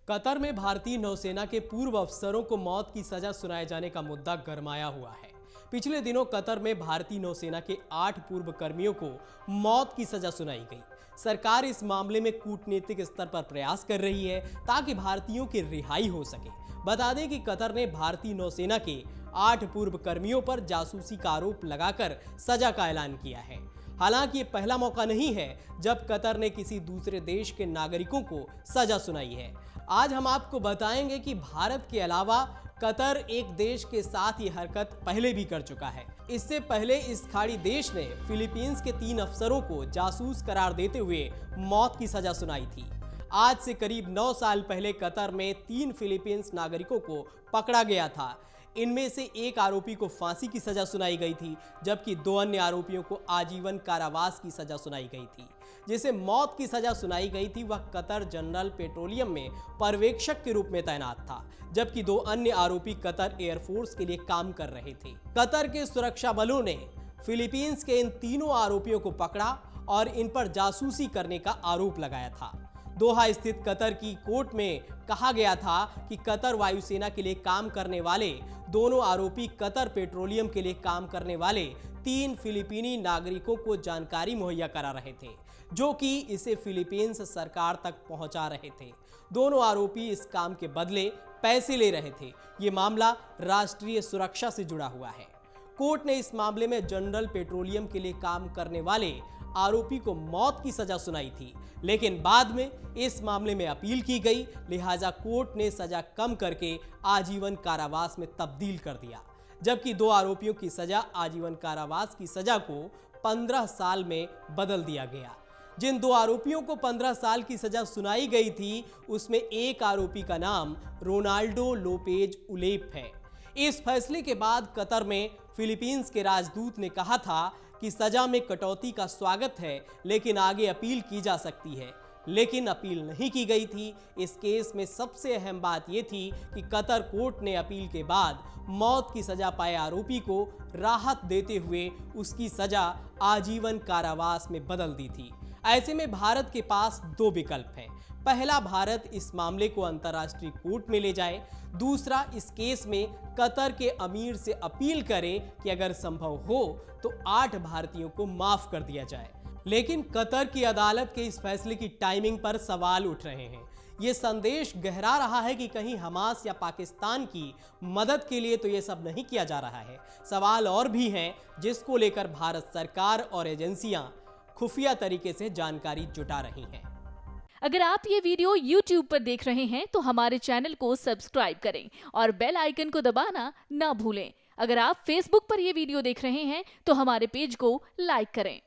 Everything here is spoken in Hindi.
कतर में भारतीय नौसेना के पूर्व अफसरों को मौत की सजा सुनाए जाने का मुद्दा गरमाया हुआ है। पिछले दिनों कतर में भारतीय नौसेना के 8 पूर्व कर्मियों को मौत की सजा सुनाई गई। सरकार इस मामले में कूटनीतिक स्तर पर प्रयास कर रही है ताकि भारतीयों की रिहाई हो सके। बता दें कि कतर ने भारतीय नौसेना के 8 पूर्व कर्मियों पर जासूसी का आरोप लगाकर सजा का ऐलान किया है। हालांकि ये पहला मौका नहीं है जब कतर ने किसी दूसरे देश के नागरिकों को सजा सुनाई है। आज हम आपको बताएंगे कि भारत के अलावा कतर एक देश के साथ ये हरकत पहले भी कर चुका है। इससे पहले इस खाड़ी देश ने फिलीपींस के 3 अफसरों को जासूस करार देते हुए मौत की सजा सुनाई थी। आज से करीब 9 साल पहले कतर में 3 फिलीपींस नागरिकों को पकड़ा गया था। इनमें से एक आरोपी को फांसी की सजा सुनाई गई थी, जबकि 2 अन्य आरोपियों को आजीवन कारावास की सजा सुनाई गई थी। जिसे मौत की सजा सुनाई गई थी वह कतर जनरल पेट्रोलियम में पर्यवेक्षक के रूप में तैनात था, जबकि 2 अन्य आरोपी कतर एयरफोर्स के लिए काम कर रहे थे। कतर के सुरक्षा बलों ने फिलीपींस के इन तीनों आरोपियों को पकड़ा और इन पर जासूसी करने का आरोप लगाया था। दोहा स्थित कतर की कोर्ट में कहा गया था कि कतर वायुसेना के लिए काम करने वाले दोनों आरोपी कतर पेट्रोलियम के लिए काम करने वाले 3 फिलीपीनी नागरिकों को जानकारी मुहैया करा रहे थे, जो कि इसे फिलीपींस सरकार तक पहुंचा रहे थे। दोनों आरोपी इस काम के बदले पैसे ले रहे थे। ये मामला राष्ट्रीय सुरक्षा से जुड़ा हुआ है। कोर्ट ने इस मामले में जनरल पेट्रोलियम के लिए काम करने वाले आरोपी को मौत की सजा सुनाई थी, लेकिन बाद में इस मामले में अपील की गई, लिहाजा कोर्ट ने सजा कम करके आजीवन कारावास में तब्दील कर दिया, जबकि 2 आरोपियों की सजा आजीवन कारावास की सजा को 15 साल में बदल दिया गया। जिन 2 आरोपियों को 15 साल की सजा सुनाई गई थी उसमें एक आरोपी का नाम रोनाल्डो लोपेज उलेप है। इस फैसले के बाद कतर में फिलीपींस के राजदूत ने कहा था कि सजा में कटौती का स्वागत है, लेकिन आगे अपील की जा सकती है, लेकिन अपील नहीं की गई थी। इस केस में सबसे अहम बात यह थी कि कतर कोर्ट ने अपील के बाद मौत की सजा पाए आरोपी को राहत देते हुए उसकी सजा आजीवन कारावास में बदल दी थी। ऐसे में भारत के पास 2 विकल्प हैं। पहला, भारत इस मामले को अंतर्राष्ट्रीय कोर्ट में ले जाए। दूसरा, इस केस में कतर के अमीर से अपील करे कि अगर संभव हो तो 8 भारतीयों को माफ कर दिया जाए। लेकिन कतर की अदालत के इस फैसले की टाइमिंग पर सवाल उठ रहे हैं। ये संदेश गहरा रहा है कि कहीं हमास या पाकिस्तान की मदद के लिए तो ये सब नहीं किया जा रहा है। सवाल और भी हैं जिसको लेकर भारत सरकार और एजेंसियां खुफिया तरीके से जानकारी जुटा रही हैं। अगर आप ये वीडियो YouTube पर देख रहे हैं तो हमारे चैनल को सब्सक्राइब करें और बेल आइकन को दबाना ना भूलें। अगर आप Facebook पर ये वीडियो देख रहे हैं तो हमारे पेज को लाइक करें।